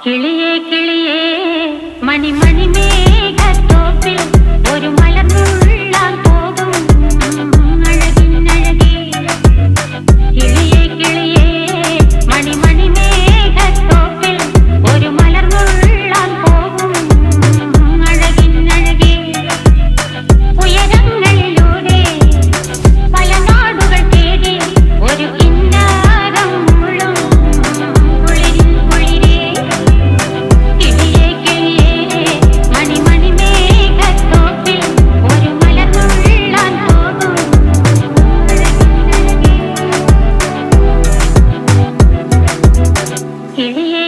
കിളിയേ കിളിയേ മണിമണി മേഘത്തോപ്പിൽ ഒരു മലർന്നുള്ളാൻ പോകും അഴകിനഴകേ. കിളിയേ കിളിയേ മണിമണി മേഘത്തോപ്പിൽ ഒരു മലർന്നുള്ളാൻ പോകും അഴകിനഴകേ. ഉയരങ്ങളിലൂടെ പല നാടുകൾ തേടി ഒരു കിന്നാരം മുള്ളും കുളിരിൻ കുളിരേ. കിളിയേ കിളിയേ മണിമണി മേഘത്തോപ്പിൽ ഒരു മലർന്നുള്ളാൻ പോകും അഴകിനഴകേ. കിളിയേ